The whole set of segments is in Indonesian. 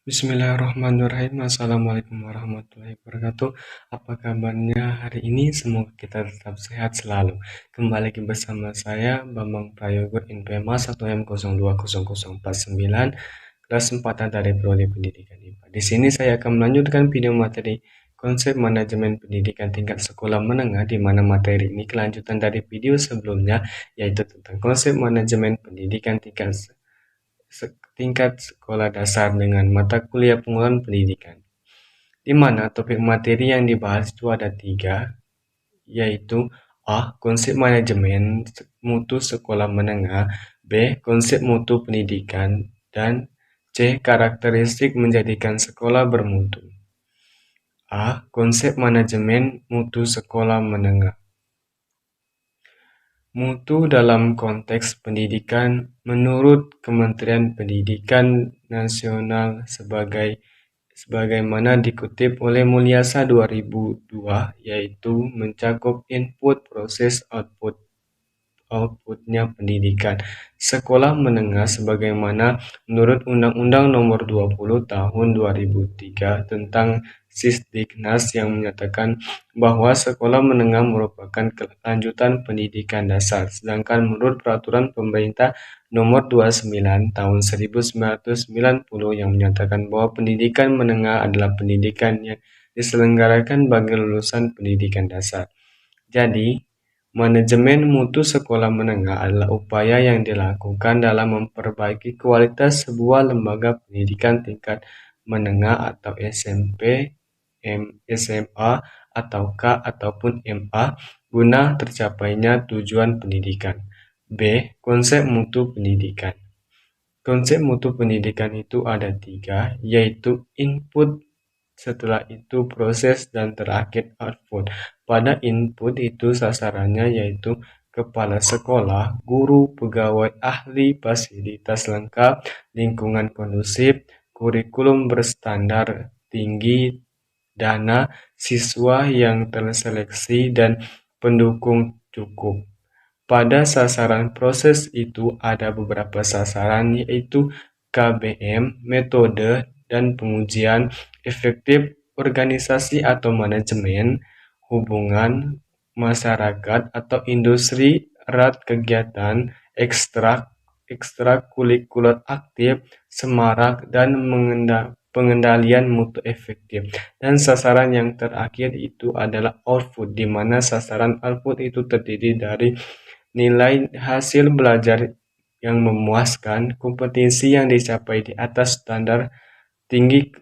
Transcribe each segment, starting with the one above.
Bismillahirrahmanirrahim. Assalamualaikum warahmatullahi wabarakatuh. Apa kabarnya hari ini? Semoga kita tetap sehat selalu. Kembali lagi bersama saya, Bambang Prayogo NPMA 1M020049, kelas 4 dari Prodi Pendidikan IPA. Di sini saya akan melanjutkan video materi konsep manajemen pendidikan tingkat sekolah menengah, di mana materi ini kelanjutan dari video sebelumnya, yaitu tentang konsep manajemen pendidikan tingkat sekolah dasar dengan mata kuliah pengelolaan pendidikan, di mana topik materi yang dibahas itu ada tiga, yaitu A. Konsep manajemen mutu sekolah menengah, B. Konsep mutu pendidikan, dan C. Karakteristik menjadikan sekolah bermutu. A. Konsep manajemen mutu sekolah menengah. Mutu dalam konteks pendidikan menurut Kementerian Pendidikan Nasional sebagaimana dikutip oleh Mulyasa 2002, yaitu mencakup input, proses, outputnya pendidikan sekolah menengah sebagaimana menurut Undang-Undang Nomor 20 Tahun 2003 tentang Sisdiknas, yang menyatakan bahwa sekolah menengah merupakan kelanjutan pendidikan dasar. Sedangkan menurut Peraturan Pemerintah Nomor 29 Tahun 1990 yang menyatakan bahwa pendidikan menengah adalah pendidikan yang diselenggarakan bagi lulusan pendidikan dasar. Jadi, manajemen mutu sekolah menengah adalah upaya yang dilakukan dalam memperbaiki kualitas sebuah lembaga pendidikan tingkat menengah atau SMP, SMA, atau K ataupun MA guna tercapainya tujuan pendidikan. B. Konsep mutu pendidikan. Konsep mutu pendidikan itu ada tiga, yaitu input, setelah itu proses, dan terakhir output. Pada input itu sasarannya yaitu kepala sekolah, guru, pegawai, ahli, fasilitas lengkap, lingkungan kondusif, kurikulum berstandar tinggi, dana, siswa yang terseleksi, dan pendukung cukup. Pada sasaran proses itu ada beberapa sasaran, yaitu KBM, metode dan pengujian, efektif, organisasi atau manajemen, hubungan masyarakat atau industri, erat, kegiatan, ekstrakurikuler aktif, semarak, dan pengendalian mutu efektif. Dan sasaran yang terakhir itu adalah output, di mana sasaran output itu terdiri dari nilai hasil belajar yang memuaskan, kompetensi yang dicapai di atas standar tinggi,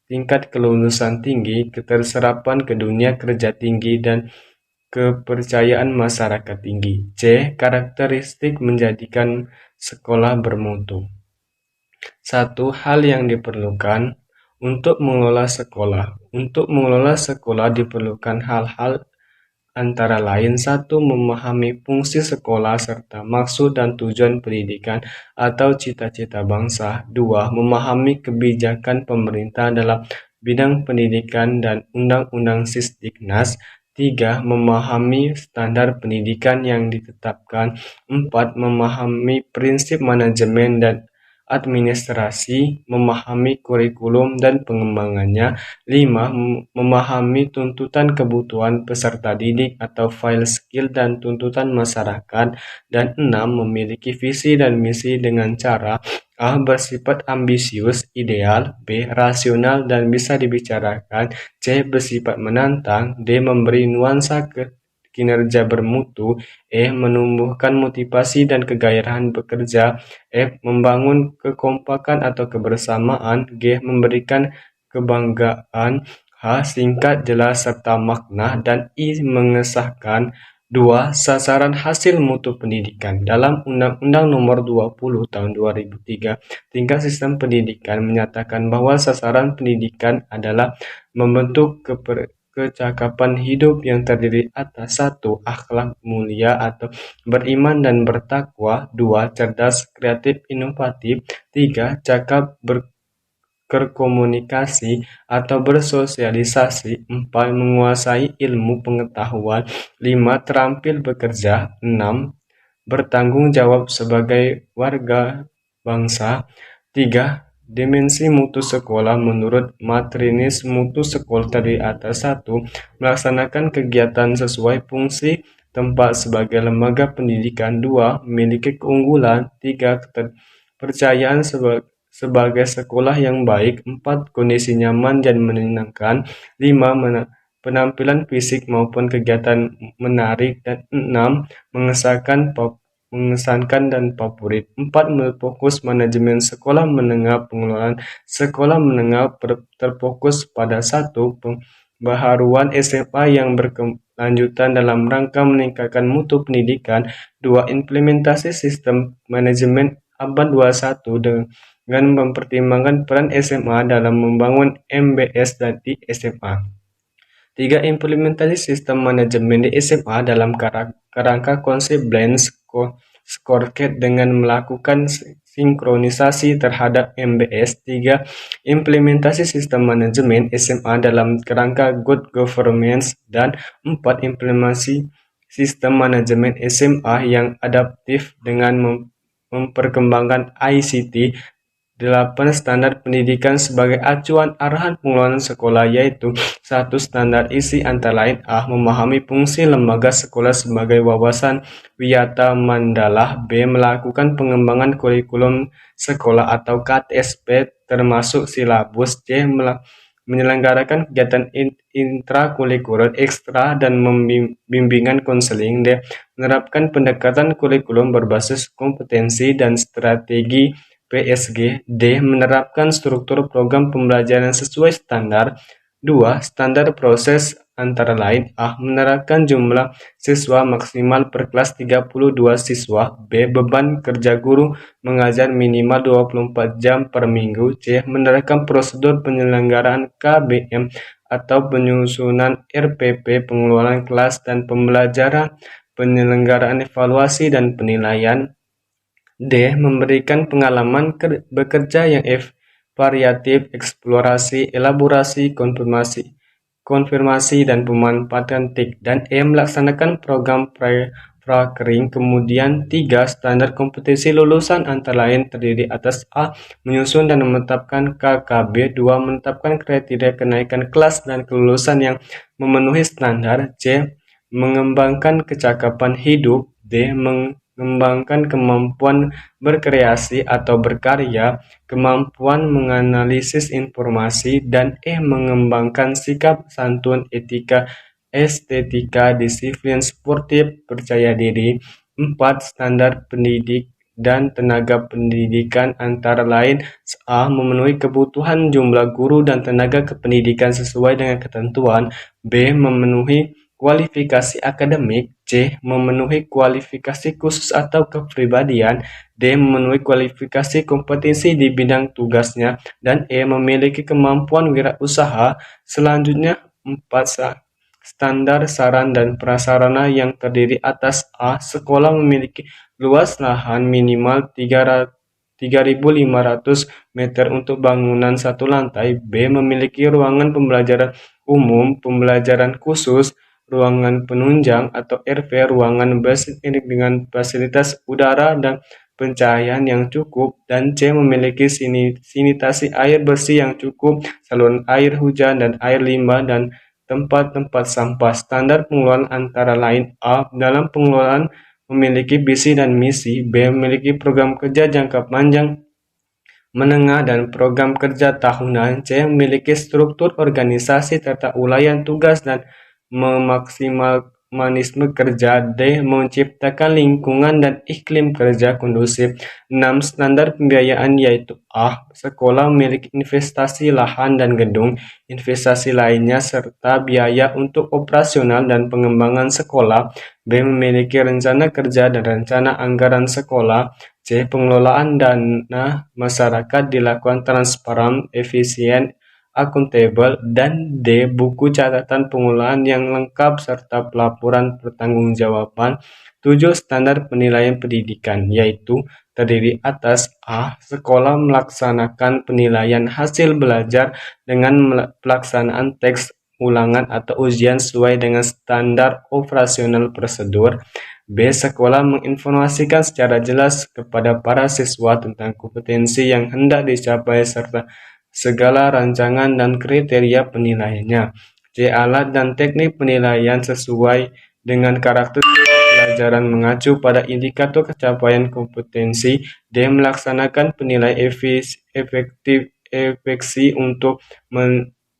tingkat kelulusan tinggi, keterserapan ke dunia kerja tinggi, dan kepercayaan masyarakat tinggi. C. Karakteristik menjadikan sekolah bermutu. Satu hal yang diperlukan untuk mengelola sekolah. Untuk mengelola sekolah diperlukan hal-hal antara lain: 1. Memahami fungsi sekolah serta maksud dan tujuan pendidikan atau cita-cita bangsa. 2. Memahami kebijakan pemerintah dalam bidang pendidikan dan Undang-Undang Sisdiknas. 3. Memahami standar pendidikan yang ditetapkan. 4. Memahami prinsip manajemen dan administrasi, memahami kurikulum dan pengembangannya. 5. Memahami tuntutan kebutuhan peserta didik atau file skill dan tuntutan masyarakat. Dan 6. Memiliki visi dan misi dengan cara: A. Bersifat ambisius, ideal. B. Rasional dan bisa dibicarakan. C. Bersifat menantang. D. Memberi nuansa kinerja bermutu. E. Menumbuhkan motivasi dan kegairahan bekerja. F. Membangun kekompakan atau kebersamaan. G. Memberikan kebanggaan. H. Singkat, jelas, serta makna. Dan I. Mengesahkan. 2. Sasaran hasil mutu pendidikan. Dalam Undang-Undang Nomor 20 Tahun 2003, tingkat sistem pendidikan menyatakan bahwa sasaran pendidikan adalah membentuk kecakapan hidup yang terdiri atas: 1. Akhlak mulia atau beriman dan bertakwa. 2. Cerdas, kreatif, inovatif. 3. Cakap, berkomunikasi atau bersosialisasi. 4. Menguasai ilmu pengetahuan. 5. Terampil bekerja. 6. Bertanggung jawab sebagai warga bangsa. 3. Dimensi mutu sekolah menurut matrinis mutu sekolah terdiri atas 1. Melaksanakan kegiatan sesuai fungsi tempat sebagai lembaga pendidikan. 2. Memiliki keunggulan. 3. Kepercayaan sebagai sekolah yang baik. 4. Kondisi nyaman dan menyenangkan. 5. Penampilan fisik maupun kegiatan menarik. Dan 6. Mengesankan dan favorit. 4. Fokus manajemen sekolah menengah. Pengelolaan sekolah menengah terfokus pada 1. Pembaharuan SMA yang berkelanjutan dalam rangka meningkatkan mutu pendidikan. 2. Implementasi sistem manajemen abad 21 dengan mempertimbangkan peran SMA dalam membangun MBS dan di SMA. 3. Implementasi sistem manajemen di SMA dalam kerangka konsep blend scorecard dengan melakukan sinkronisasi terhadap MBS. 3. Implementasi sistem manajemen SMA dalam kerangka good governance. Dan 4. Implementasi sistem manajemen SMA yang adaptif dengan memperkembangkan ICT. 8. Standar pendidikan sebagai acuan arahan pengelolaan sekolah, yaitu 1. Standar isi antara lain A. Memahami fungsi lembaga sekolah sebagai wawasan wiyata mandalah. B. Melakukan pengembangan kurikulum sekolah atau KTSP termasuk silabus. C. Menyelenggarakan kegiatan intrakurikuler ekstra dan bimbingan konseling. D. Menerapkan pendekatan kurikulum berbasis kompetensi dan strategi PSG. D. Menerapkan struktur program pembelajaran sesuai standar. 2. Standar proses antara lain A. Menerapkan jumlah siswa maksimal per kelas 32 siswa. B. Beban kerja guru mengajar minimal 24 jam per minggu. C. Menerapkan prosedur penyelenggaraan KBM atau penyusunan RPP, pengelolaan kelas dan pembelajaran, penyelenggaraan evaluasi dan penilaian. D. Memberikan pengalaman bekerja yang variatif, eksplorasi, elaborasi, konfirmasi dan pemanfaatan TIK. Dan E. Melaksanakan program prakering. Kemudian 3. Standar kompetensi lulusan antara lain terdiri atas A. Menyusun dan menetapkan KKB. 2. Menetapkan kriteria kenaikan kelas dan kelulusan yang memenuhi standar. C. Mengembangkan kecakapan hidup. D. Mengembangkan kemampuan berkreasi atau berkarya, kemampuan menganalisis informasi. Dan E. Mengembangkan sikap santun, etika, estetika, disiplin sportif, percaya diri. 4. Standar pendidik dan tenaga pendidikan antara lain A. Memenuhi kebutuhan jumlah guru dan tenaga kependidikan sesuai dengan ketentuan. B. Memenuhi kualifikasi akademik. C. Memenuhi kualifikasi khusus atau kepribadian. D. Memenuhi kualifikasi kompetensi di bidang tugasnya. Dan E. Memiliki kemampuan wirausaha. Selanjutnya 4. Standar saran dan prasarana yang terdiri atas A. Sekolah memiliki luas lahan minimal 3.500 meter untuk bangunan satu lantai. B. Memiliki ruangan pembelajaran umum, pembelajaran khusus, ruangan penunjang atau RV, ruangan dengan fasilitas udara dan pencahayaan yang cukup. Dan C. Memiliki sanitasi air bersih yang cukup, saluran air hujan dan air limbah, dan tempat-tempat sampah. Standar pengelolaan antara lain A. Dalam pengelolaan memiliki visi dan misi. B. Memiliki program kerja jangka panjang, menengah, dan program kerja tahunan. C. Memiliki struktur organisasi, tata uraian tugas, dan memaksimalmanisme kerja. D. Menciptakan lingkungan dan iklim kerja kondusif. 6. Standar pembiayaan yaitu A. Sekolah memiliki investasi lahan dan gedung, investasi lainnya, serta biaya untuk operasional dan pengembangan sekolah. B. Memiliki rencana kerja dan rencana anggaran sekolah. C. Pengelolaan dana masyarakat dilakukan transparan, efisien, akuntabel. Dan D. Buku catatan pengelolaan yang lengkap serta pelaporan pertanggungjawaban. 7. Standar penilaian pendidikan yaitu terdiri atas A. Sekolah melaksanakan penilaian hasil belajar dengan pelaksanaan tes ulangan atau ujian sesuai dengan standar operasional prosedur. B. Sekolah menginformasikan secara jelas kepada para siswa tentang kompetensi yang hendak dicapai serta segala rancangan dan kriteria penilaiannya. C. Alat dan teknik penilaian sesuai dengan karakter pelajaran mengacu pada indikator capaian kompetensi. D. Melaksanakan penilaian efeksi untuk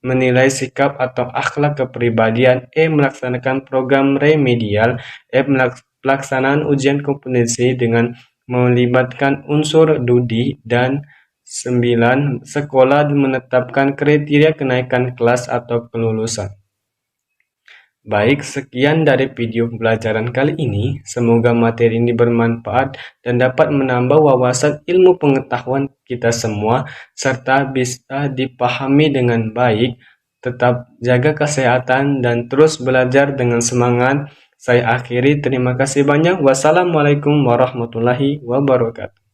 menilai sikap atau akhlak kepribadian. E. Melaksanakan program remedial. F. Pelaksanaan ujian kompetensi dengan melibatkan unsur studi. Dan 9. Sekolah menetapkan kriteria kenaikan kelas atau kelulusan. Baik, sekian dari video pembelajaran kali ini. Semoga materi ini bermanfaat dan dapat menambah wawasan ilmu pengetahuan kita semua, serta bisa dipahami dengan baik. Tetap jaga kesehatan dan terus belajar dengan semangat. Saya akhiri, terima kasih banyak. Wassalamualaikum warahmatullahi wabarakatuh.